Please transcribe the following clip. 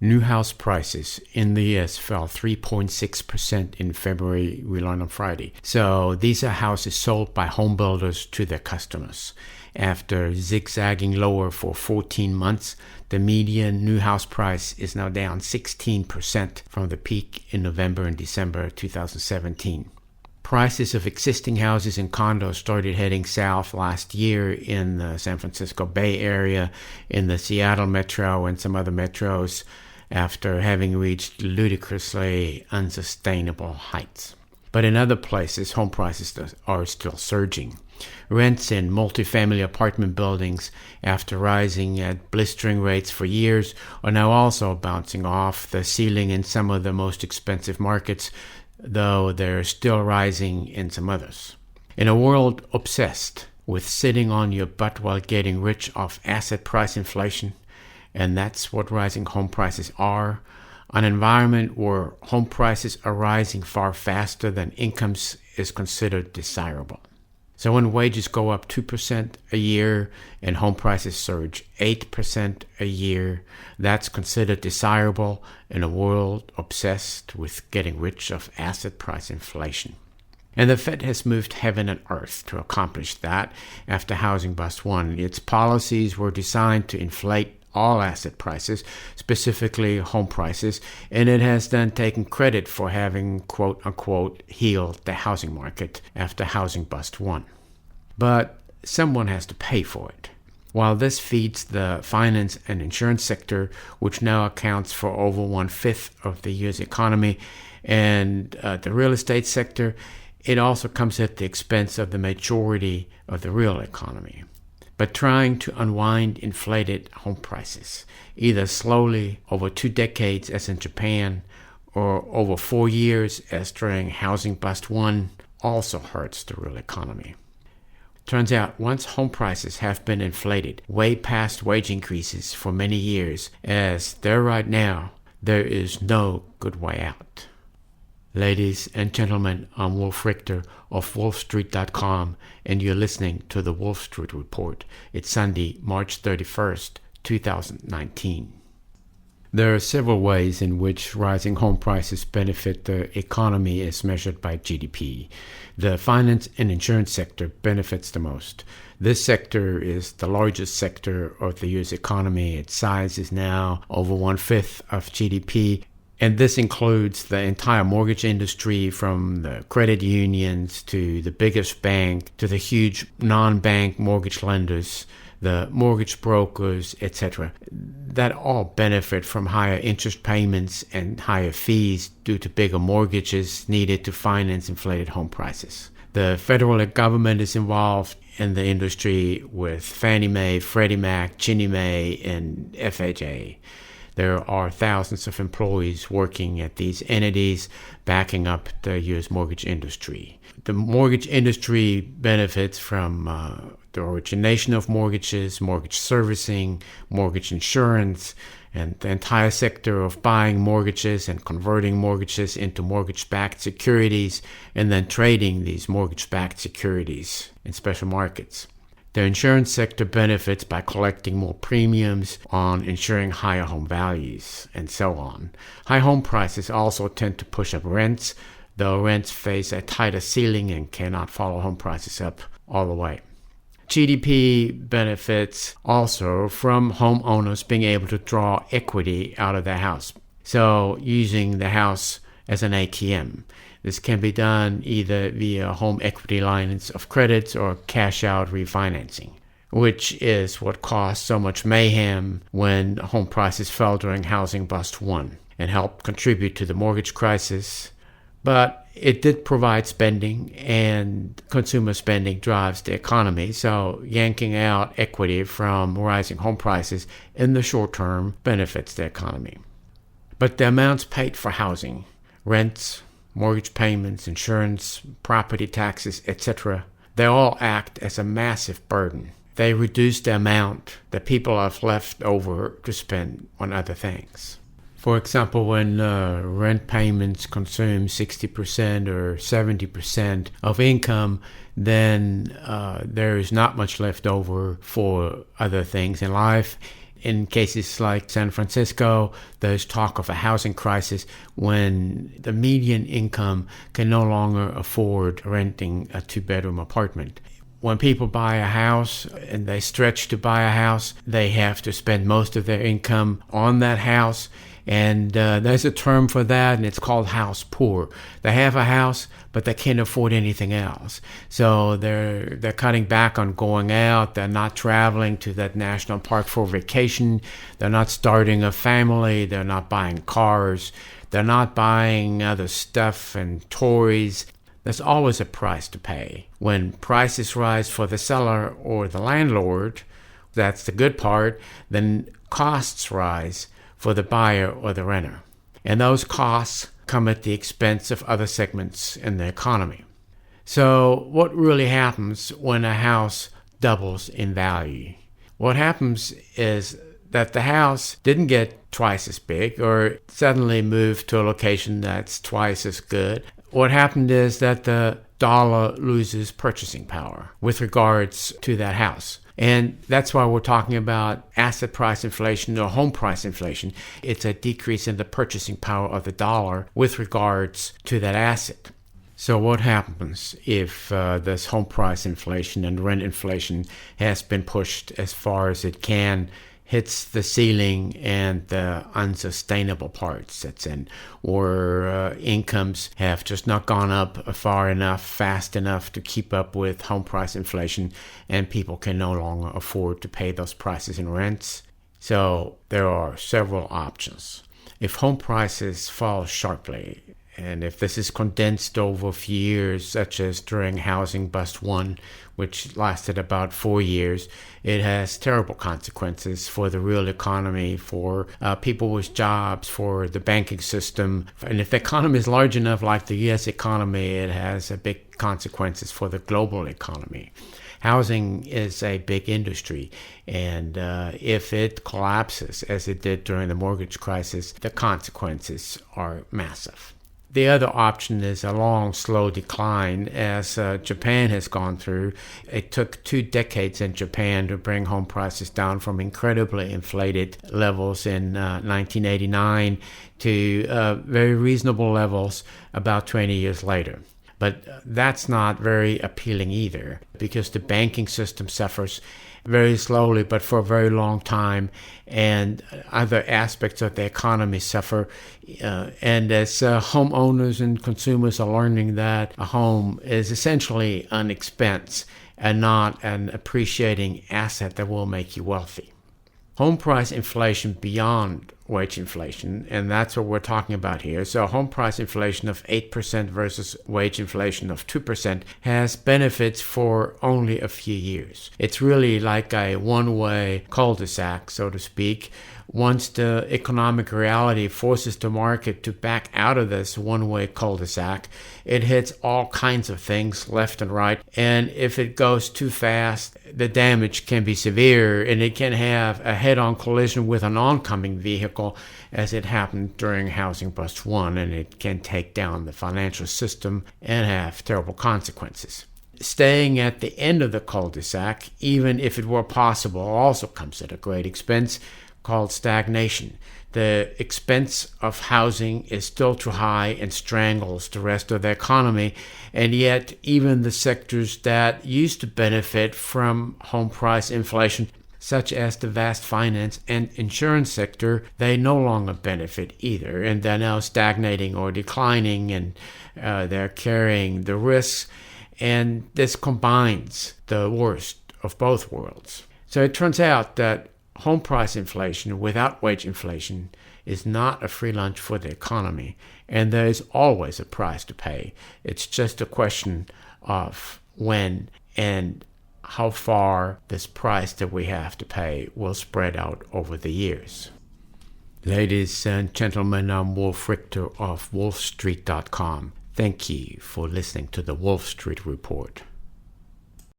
New house prices in the U.S. fell 3.6% in February, we learned on Friday. So these are houses sold by home builders to their customers. After zigzagging lower for 14 months, the median new house price is now down 16% from the peak in November and December 2017. Prices of existing houses and condos started heading south last year in the San Francisco Bay Area, in the Seattle metro, and some other metros after having reached ludicrously unsustainable heights. But in other places, home prices are still surging. Rents in multifamily apartment buildings, after rising at blistering rates for years, are now also bouncing off the ceiling in some of the most expensive markets, though they're still rising in some others. In a world obsessed with sitting on your butt while getting rich off asset price inflation, and that's what rising home prices are, an environment where home prices are rising far faster than incomes is considered desirable. So when wages go up 2% a year and home prices surge 8% a year, that's considered desirable in a world obsessed with getting rich of asset price inflation. And the Fed has moved heaven and earth to accomplish that after Housing Bust 1. Its policies were designed to inflate all asset prices, specifically home prices, and it has then taken credit for having, quote-unquote, healed the housing market after Housing Bust 1. But someone has to pay for it. While this feeds the finance and insurance sector, which now accounts for over 1/5 of the U.S. economy, and the real estate sector, it also comes at the expense of the majority of the real economy. But trying to unwind inflated home prices, either slowly over 2 decades as in Japan, or over 4 years as during Housing Bust 1, also hurts the real economy. Turns out once home prices have been inflated way past wage increases for many years, as they're right now, there is no good way out. Ladies and gentlemen, I'm Wolf Richter of WOLFSTREET.com, and you're listening to the Wolf Street Report. It's Sunday, March 31st, 2019. There are several ways in which rising home prices benefit the economy as measured by GDP. The finance and insurance sector benefits the most. This sector is the largest sector of the U.S. economy. Its size is now over 1/5 of GDP. And this includes the entire mortgage industry, from the credit unions to the biggest bank to the huge non-bank mortgage lenders, the mortgage brokers, etc. That all benefit from higher interest payments and higher fees due to bigger mortgages needed to finance inflated home prices. The federal government is involved in the industry with Fannie Mae, Freddie Mac, Ginnie Mae, and FHA. There are thousands of employees working at these entities backing up the U.S. mortgage industry. The mortgage industry benefits from the origination of mortgages, mortgage servicing, mortgage insurance, and the entire sector of buying mortgages and converting mortgages into mortgage-backed securities and then trading these mortgage-backed securities in special markets. The insurance sector benefits by collecting more premiums on insuring higher home values, and so on. High home prices also tend to push up rents, though rents face a tighter ceiling and cannot follow home prices up all the way. GDP benefits also from homeowners being able to draw equity out of their house, so using the house as an ATM. This can be done either via home equity lines of credits or cash-out refinancing, which is what caused so much mayhem when home prices fell during Housing Bust 1 and helped contribute to the mortgage crisis. But it did provide spending, and consumer spending drives the economy, so yanking out equity from rising home prices in the short term benefits the economy. But the amounts paid for housing, rents, mortgage payments, insurance, property taxes, etc., they all act as a massive burden. They reduce the amount that people have left over to spend on other things. For example, when rent payments consume 60% or 70% of income, then there is not much left over for other things in life. in cases like San Francisco, there's talk of a housing crisis when the median income can no longer afford renting a two-bedroom apartment. When people buy a house and they stretch to buy a house, they have to spend most of their income on that house. And there's a term for that, and it's called house poor. They have a house, but they can't afford anything else. So they're cutting back on going out. They're not traveling to that national park for vacation. They're not starting a family. They're not buying cars. They're not buying other stuff and toys. There's always a price to pay. When prices rise for the seller or the landlord, that's the good part, then costs rise for the buyer or the renter. And those costs come at the expense of other segments in the economy. So what really happens when a house doubles in value? What happens is that the house didn't get twice as big or suddenly moved to a location that's twice as good. What happened is that the dollar loses purchasing power with regards to that house. And that's why we're talking about asset price inflation or home price inflation. It's a decrease in the purchasing power of the dollar with regards to that asset. So what happens if this home price inflation and rent inflation has been pushed as far as it can, hits the ceiling and the unsustainable part sets in, or incomes have just not gone up far enough, fast enough to keep up with home price inflation, and people can no longer afford to pay those prices in rents? So there are several options. If home prices fall sharply, and if this is condensed over a few years, such as during Housing Bust 1, which lasted about 4 years, it has terrible consequences for the real economy, for people with jobs, for the banking system. And if the economy is large enough, like the U.S. economy, it has big consequences for the global economy. Housing is a big industry, and if it collapses, as it did during the mortgage crisis, the consequences are massive. The other option is a long, slow decline, as Japan has gone through. It took 2 decades in Japan to bring home prices down from incredibly inflated levels in 1989 to very reasonable levels about 20 years later. But that's not very appealing either, because the banking system suffers very slowly but for a very long time, and other aspects of the economy suffer. And as homeowners and consumers are learning that a home is essentially an expense and not an appreciating asset that will make you wealthy. Home price inflation beyond wage inflation, and that's what we're talking about here. So home price inflation of 8% versus wage inflation of 2% has benefits for only a few years. It's really like a one-way cul-de-sac, so to speak. Once the economic reality forces the market to back out of this one-way cul-de-sac, it hits all kinds of things left and right. And if it goes too fast, the damage can be severe, and it can have a head-on collision with an oncoming vehicle, as it happened during Housing Bust 1, and it can take down the financial system and have terrible consequences. Staying at the end of the cul-de-sac, even if it were possible, also comes at a great expense, called stagnation. The expense of housing is still too high and strangles the rest of the economy, and yet even the sectors that used to benefit from home price inflation, such as the vast finance and insurance sector, they no longer benefit either, and they're now stagnating or declining, and they're carrying the risks, and this combines the worst of both worlds. So it turns out that home price inflation without wage inflation is not a free lunch for the economy, and there is always a price to pay. It's just a question of when and how far this price that we have to pay will spread out over the years. Ladies and gentlemen, I'm Wolf Richter of WOLFSTREET.com. Thank you for listening to the Wolf Street Report.